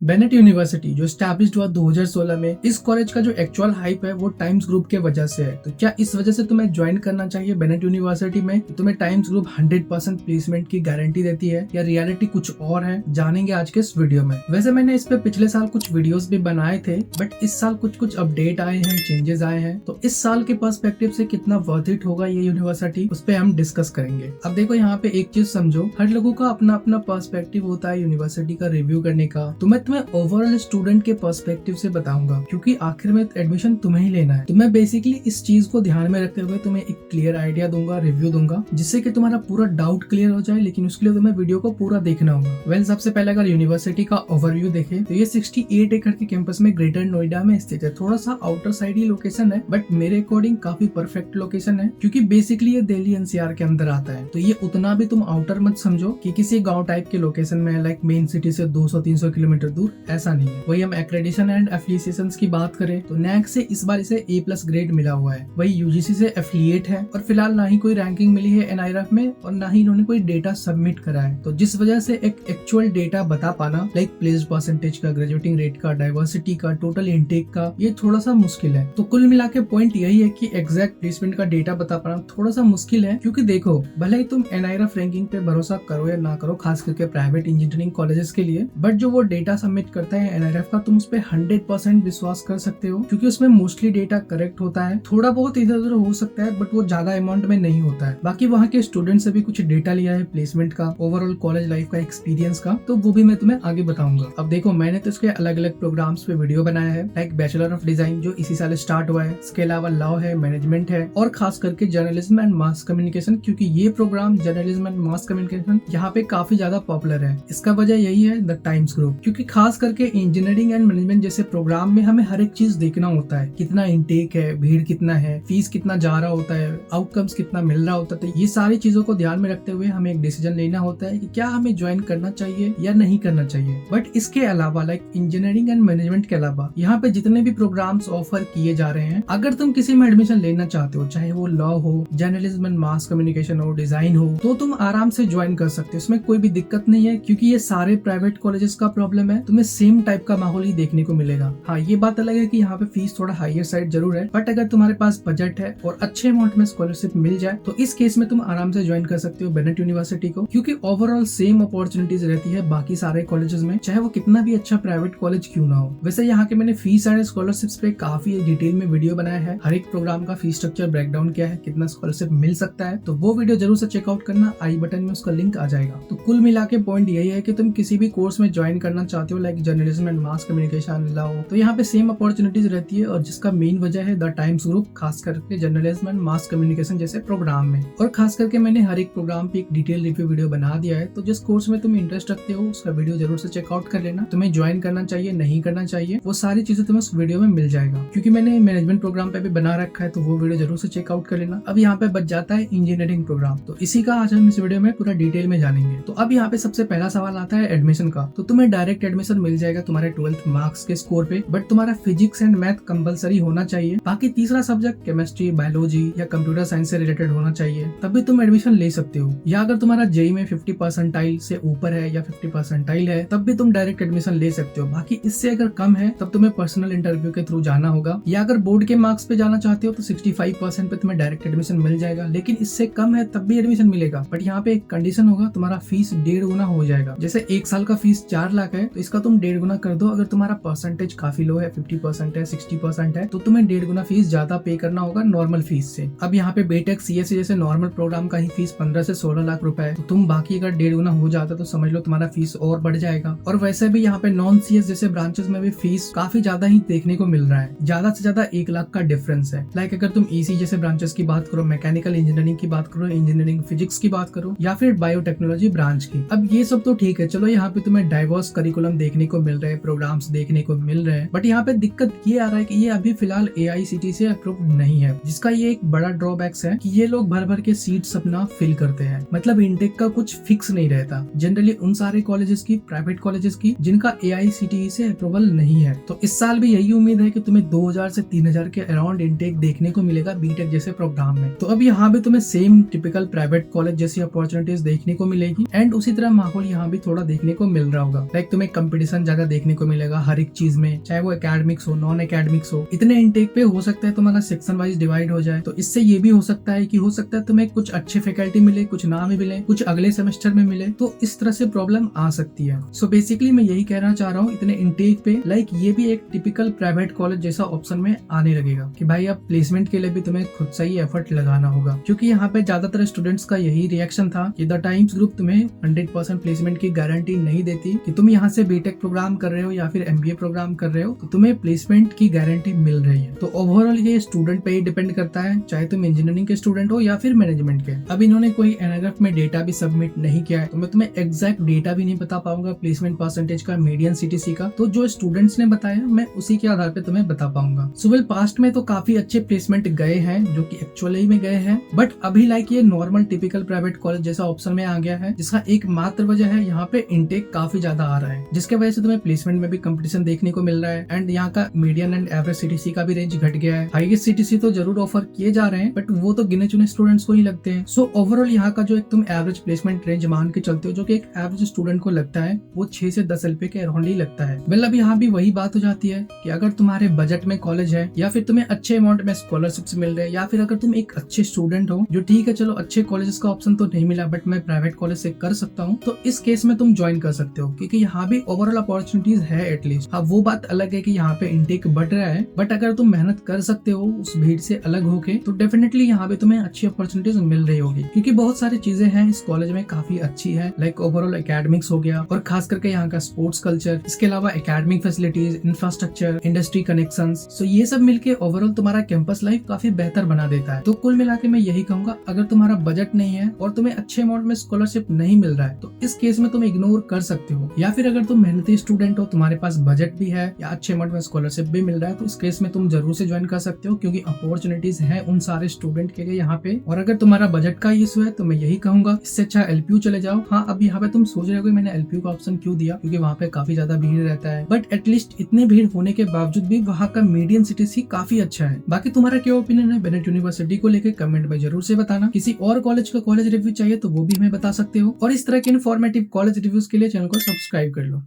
Bennett university जो established हुआ 2016 में, इस कॉलेज का जो एक्चुअल हाइप है वो टाइम्स ग्रुप के वजह से है। तो क्या इस वजह से तुम्हें ज्वाइन करना चाहिए बेनेट यूनिवर्सिटी में? तुम्हें टाइम्स ग्रुप 100% प्लेसमेंट की गारंटी देती है या रियलिटी कुछ और है, जानेंगे आज के इस वीडियो में। वैसे मैंने इस पे पिछले साल कुछ वीडियोस भी बनाए थे, बट इस साल कुछ अपडेट आए हैं, चेंजेस आए हैं। तो इस साल के पर्सपेक्टिव से कितना वर्थ इट होगा ये यूनिवर्सिटी, उस पे हम डिस्कस करेंगे। अब देखो यहाँ पे एक चीज समझो, हर लोगों का अपना अपना पर्सपेक्टिव होता है यूनिवर्सिटी का रिव्यू करने का। तो मैं तुम्हें ओवरऑल स्टूडेंट के पर्सपेक्टिव से बताऊंगा, क्योंकि आखिर में एडमिशन तुम्हें ही लेना है। तो मैं बेसिकली इस चीज को ध्यान में रखते हुए तुम्हें एक क्लियर आइडिया दूंगा, रिव्यू दूंगा, जिससे कि तुम्हारा पूरा डाउट क्लियर हो जाए। लेकिन उसके लिए तुम्हें वीडियो को पूरा देखना होगा। वेल, सबसे पहले अगर यूनिवर्सिटी का ओवरव्यू देखें तो ये 68 एकड़ के कैंपस में ग्रेटर नोएडा में स्थित है। थोड़ा सा आउटर साइड ही लोकेशन है, बट मेरे अकॉर्डिंग काफी परफेक्ट लोकेशन है, क्योंकि बेसिकली ये दिल्ली एनसीआर के अंदर आता है। तो ये उतना भी तुम आउटर मत समझो कि किसी गाँव टाइप के लोकेशन में है, लाइक मेन सिटी से 200-300 किलोमीटर दूर, ऐसा नहीं है। वही हम एक्रेडिशन एंड एफिलिएशंस की बात करें तो नैक से इस बार इसे A+ ग्रेड मिला हुआ है। वही यूजीसी से एफिलिएट है, और फिलहाल ना ही कोई रैंकिंग मिली है NIRF में, और ना ही इन्होंने कोई डेटा सबमिट करा है। तो जिस वजह से एक एक्चुअल डेटा बता पाना, लाइक प्लेस्ड परसेंटेज का, ग्रेजुएटिंग रेट का, डाइवर्सिटी का, टोटल इनटेक का, ये थोड़ा सा मुश्किल है। तो कुल मिला के पॉइंट यही है कि एग्जैक्ट प्लेसमेंट का डेटा बता पाना थोड़ा सा मुश्किल है। क्योंकि देखो, भले ही तुम NIRF रैंकिंग पे भरोसा करो या ना करो, खास करके प्राइवेट इंजीनियरिंग कॉलेजेस के लिए, बट जो वो डेटा सबमिट करता है NIRF का, तुम उस पे 100% विश्वास कर सकते हो, क्योंकि उसमें मोस्टली डेटा करेक्ट होता है। थोड़ा बहुत इधर उधर हो सकता है, बट वो ज्यादा अमाउंट में नहीं होता है। बाकी वहाँ के स्टूडेंट से भी कुछ डेटा लिया है प्लेसमेंट का, ओवरऑल कॉलेज लाइफ का, एक्सपीरियंस का, तो वो भी मैं तुम्हें आगे बताऊंगा। अब देखो, मैंने तो इसके अलग अलग प्रोग्राम्स पे वीडियो बनाया है, लाइक बैचलर ऑफ डिजाइन जो इसी साल स्टार्ट हुआ है, इसके अलावा लॉ है, मैनेजमेंट है, और खास करके जर्नलिज्म एंड मास कम्युनिकेशन, क्योंकि ये programme journalism and mass communication यहाँ पे काफी ज्यादा पॉपुलर है। इसका वजह यही है द टाइम्स ग्रुप, क्योंकि खास करके इंजीनियरिंग एंड मैनेजमेंट जैसे प्रोग्राम में हमें हर एक चीज देखना होता है, कितना इनटेक है, भीड़ कितना है, फीस कितना जा रहा होता है, आउटकम्स कितना मिल रहा होता है। तो ये सारी चीजों को ध्यान में रखते हुए हमें एक डिसीजन लेना होता है कि क्या हमें ज्वाइन करना चाहिए या नहीं करना चाहिए। बट इसके अलावा, लाइक इंजीनियरिंग एंड मैनेजमेंट के अलावा, यहाँ पे जितने भी प्रोग्राम्स ऑफर किए जा रहे हैं, अगर तुम किसी में एडमिशन लेना चाहते हो, चाहे वो लॉ हो, जर्नलिज्म एंड मास कम्युनिकेशन हो, डिजाइन हो, तो तुम आराम से ज्वाइन कर सकते हो। इसमें कोई भी दिक्कत नहीं है, क्योंकि ये सारे प्राइवेट कॉलेजेस का प्रॉब्लम है, तुम्हें सेम टाइप का माहौल ही देखने को मिलेगा। हाँ, ये बात अलग है कि यहाँ पे फीस थोड़ा हायर साइड जरूर है, बट अगर तुम्हारे पास बजट है और अच्छे अमाउंट में स्कॉलरशिप मिल जाए, तो इस केस में तुम आराम से ज्वाइन कर सकते हो बेनेट यूनिवर्सिटी को, क्योंकि ओवरऑल सेम अपॉर्चुनिटीज रहती है बाकी सारे कॉलेजेस में, चाहे वो कितना भी अच्छा प्राइवेट कॉलेज क्यों ना हो। वैसे यहाँ के मैंने फीस एंड स्कॉलरशिप्स पे काफी डिटेल में वीडियो बनाया है, हर एक प्रोग्राम का फीस स्ट्रक्चर ब्रेकडाउन क्या है, कितना स्कॉलरशिप मिल सकता है, तो वो वीडियो जरूर से चेकआउट करना, आई बटन में उसका लिंक आ जाएगा। तो कुल मिला के पॉइंट यही है कि तुम किसी भी कोर्स में ज्वाइन करना चाहते हो, like journalism and mass communication, law, तो यहाँ पे सेम अपॉर्चुनिटीज रहती है, और जिसका मेन वजह है द टाइम्स ग्रुप, खास करके जर्नलिज्म एंड मास कम्युनिकेशन जैसे प्रोग्राम में। और खास करके मैंने हर एक प्रोग्राम पे एक डिटेल रिव्यू वीडियो बना दिया है, तो जिस कोर्स में तुम इंटरेस्ट रखते हो उसका वीडियो जरूर से चेकआउट कर लेना। तुम्हें ज्वाइन करना चाहिए, नहीं करना चाहिए, वो सारी चीजें तुम्हें उस वीडियो में मिल जाएगा, क्योंकि मैंने मैनेजमेंट प्रोग्राम पे भी बना रखा है, तो वो वीडियो जरूर से चेकआउट कर लेना। अब यहाँ पे बच जाता है इंजीनियरिंग प्रोग्राम, तो इसी का आज हम इस वीडियो में पूरा डिटेल में जानेंगे। तो अब यहाँ पे सबसे पहला सवाल आता है एडमिशन का। तो तुम्हें डायरेक्ट एडमिशन मिल जाएगा तुम्हारे 12th मार्क्स के स्कोर पे, बट तुम्हारा फिजिक्स एंड मैथ कंपलसरी होना चाहिए। बाकी तीसरा सब्जेक्ट केमिस्ट्री, बायोलॉजी या कंप्यूटर साइंस से रिलेटेड होना चाहिए, तभी तुम एडमिशन ले सकते हो। या अगर तुम्हारा जेई में 50 परसेंटाइल से ऊपर है या 50 परसेंटाइल है, तब भी तुम डायरेक्ट एडमिशन ले सकते हो। बाकी इससे अगर कम है, तब तुम्हें पर्सनल इंटरव्यू के थ्रू जाना होगा। या अगर बोर्ड के मार्क्स पे जाना चाहते हो तो 65% पे तुम्हें डायरेक्ट एडमिशन मिल जाएगा, लेकिन इससे कम है तब भी एडमिशन मिलेगा। बट यहाँ पे एक कंडीशन होगा, तुम्हारा फीस 1.5 गुना हो जाएगा। जैसे एक साल का फीस 4 लाख है, तो इसका तुम 1.5 गुना कर दो। अगर तुम्हारा परसेंटेज काफी लो है, 50% है, 60% है, तो तुम्हें 1.5 गुना फीस ज्यादा पे करना होगा नॉर्मल फीस से। अब यहाँ पे बीटेक सीएससी जैसे नॉर्मल प्रोग्राम का ही फीस 15 से 16 लाख रुपए है, तो तुम बाकी अगर 1.5 गुना हो जाता तो समझ लो तुम्हारा फीस और बढ़ जाएगा। और वैसे भी यहाँ पे नॉन सीएस जैसे ब्रांचेस में भी फीस काफी ज्यादा ही देखने को मिल रहा है, ज्यादा से ज्यादा 1 लाख का डिफरेंस है। लाइक अगर तुम ईसी जैसे ब्रांचेस की बात करो, मैकेनिकल इंजीनियरिंग की बात करो, इंजीनियरिंग फिजिक्स की बात करो, या फिर बायोटेक्नोलॉजी ब्रांच की, अब ये सब तो ठीक है, चलो यहाँ पे तुम्हें डाइवर्स करिकुलम देखने को मिल रहे हैं, प्रोग्राम्स देखने को मिल रहे हैं, बट यहाँ पे दिक्कत ये आ रहा है कि ये अभी फिलहाल AICTE से अप्रूव्ड नहीं है, जिसका ये एक बड़ा ड्रॉबैक्स है कि ये लोग भर भर के सीट्स अपना फिल करते हैं। मतलब इनटेक का कुछ फिक्स नहीं रहता जनरली उन सारे कॉलेजेस की, प्राइवेट कॉलेजेस की, जिनका AICTE से अप्रूवल नहीं है। तो इस साल भी यही उम्मीद है कि तुम्हें 2000 से 3000 के अराउंड इनटेक देखने को मिलेगा बीटेक जैसे प्रोग्राम में। तो अब यहाँ भी तुम्हें सेम टिपिकल प्राइवेट कॉलेज जैसी अपॉर्चुनिटीज देखने को मिलेगी, एंड उसी तरह माहौल यहाँ भी थोड़ा देखने को मिल रहा होगा। लाइक तुम्हें कंपटीशन ज्यादा देखने को मिलेगा हर एक चीज में, चाहे वो एकेडमिक्स हो नॉन एकेडमिक्स हो। इतने इनटेक पे हो सकता है तुम्हारा सेक्शन वाइज डिवाइड हो जाए, तो इससे ये भी हो सकता है कि तुम्हें कुछ अच्छे फैकल्टी मिले, कुछ ना भी मिले, कुछ अगले सेमेस्टर में मिले, तो इस तरह से प्रॉब्लम आ सकती है। सो बेसिकली मैं यही कहना चाह रहा हूँ इतने इनटेक पे ये भी एक टिपिकल प्राइवेट कॉलेज जैसा ऑप्शन में आने लगेगा कि भाई अब प्लेसमेंट के लिए भी तुम्हें खुद से ही एफर्ट लगाना होगा, क्योंकि यहाँ पे ज्यादातर स्टूडेंट्स का यही रिएक्शन था कि द टाइम्स ग्रुप तुम्हें 100% प्लेसमेंट की गारंटी नहीं देती कि तुम यहाँ से बीटेक प्रोग्राम कर रहे हो या फिर एमबीए प्रोग्राम कर रहे हो तो तुम्हें प्लेसमेंट की गारंटी मिल रही है। तो ओवरऑल ये स्टूडेंट पे ही डिपेंड करता है, चाहे तुम इंजीनियरिंग के स्टूडेंट हो या फिर मैनेजमेंट के। अब इन्होंने कोई एनाग्राफ में डेटा भी सबमिट नहीं किया है, तो मैं तुम्हें एग्जैक्ट डेटा भी नहीं बता पाऊंगा प्लेसमेंट परसेंटेज का, मीडियन सीटीसी का। तो जो स्टूडेंट्स ने बताया मैं उसी के आधार पे तुम्हें बता पाऊंगा। सो वेल पास्ट में तो काफी अच्छे प्लेसमेंट गए हैं जो कि एक्चुअली में गए हैं, बट अभी ये नॉर्मल टिपिकल प्राइवेट कॉलेज जैसा ऑप्शन में आ गया है, जिसका एकमात्र वजह है यहाँ पे इनटेक काफी ज्यादा आ रहा है, जिसके वजह से तुम्हें प्लेसमेंट में भी कंपटीशन देखने को मिल रहा है। एंड यहाँ का मीडियन एंड एवरेज सीटीसी का भी रेंज घट गया है। हाईएस्ट सीटीसी तो जरूर ऑफर किए जा रहे हैं, बट वो तो गिने चुने स्टूडेंट्स को ही लगते हैं। सो ओवरऑल यहाँ का जो एक तुम एवरेज प्लेसमेंट रेंज मान के चलते हो, जो कि एक एवरेज स्टूडेंट को लगता है, वो 6 से 10 LP के अराउंड ही लगता है। वेल अब यहाँ भी वही बात हो जाती है कि अगर तुम्हारे बजट में कॉलेज है या फिर तुम्हें अच्छे अमाउंट में स्कॉलरशिप्स मिल रहे हैं, या फिर अगर तुम एक अच्छे स्टूडेंट हो जो ठीक है चलो अच्छे कॉलेजेस का ऑप्शन तो नहीं मिला बट मैं प्राइवेट कॉलेज से कर सकता हूँ, तो इस केस में तुम ज्वाइन कर सकते हो, क्योंकि यहाँ भी ओवरऑल अपॉर्चुनिटीज है एटलीस्ट। हाँ वो बात अलग है कि यहाँ पे इनटेक बढ़ रहा है, बट अगर तुम मेहनत कर सकते हो उस भीड़ से अलग होके, तो डेफिनेटली यहाँ पे तुम्हें अच्छी अपॉर्चुनिटीज मिल रही होगी, क्योंकि बहुत सारी चीजें हैं इस कॉलेज में काफी अच्छी है। लाइक ओवरऑल एकेडमिक्स हो गया, और खास करके यहाँ का स्पोर्ट्स कल्चर, इसके अलावा academic facilities, infrastructure, industry connections, so ये सब मिलके ओवरऑल तुम्हारा कैंपस लाइफ काफी बेहतर बना देता है। तो कुल मिला के मैं यही कहूंगा, अगर तुम्हारा बजट नहीं है और तुम्हें अच्छे अमाउंट में स्कॉलरशिप नहीं मिल रहा है तो इस केस में तुम इग्नोर कर सकते हो, या फिर अगर तुम मेहनती स्टूडेंट हो, तुम्हारे पास बजट भी है या अच्छे अमाउंट में स्कॉलरशिप भी मिल रहा है, तो इस केस में तुम जरूर से ज्वाइन कर सकते हो, क्योंकि अपॉर्चुनिटीज है उन सारे स्टूडेंट के लिए यहाँ पे। और अगर तुम्हारा बजट का इशू है तो मैं यही कहूंगा इससे अच्छा एलपीयू चले जाओ। हाँ अब यहाँ पे तुम सोच रहे हो मैंने एलपीयू का ऑप्शन क्यों दिया, क्योंकि वहाँ पे काफी ज्यादा भीड़ रहता है, बट एटलीस्ट इतनी भीड़ होने के बावजूद भी वहाँ का मीडियन सीटीसी काफी अच्छा है। बाकी तुम्हारा क्या ओपिनियन है बेनेट यूनिवर्सिटी को लेकर कमेंट में जरूर से बताना। किसी और कॉलेज का कॉलेज रिव्यू चाहिए तो वो भी हमें बता सकते हो, और इस तरह के इन्फॉर्मेटिव कॉलेज रिव्यूज के लिए चैनल को सब्सक्राइब कर लो।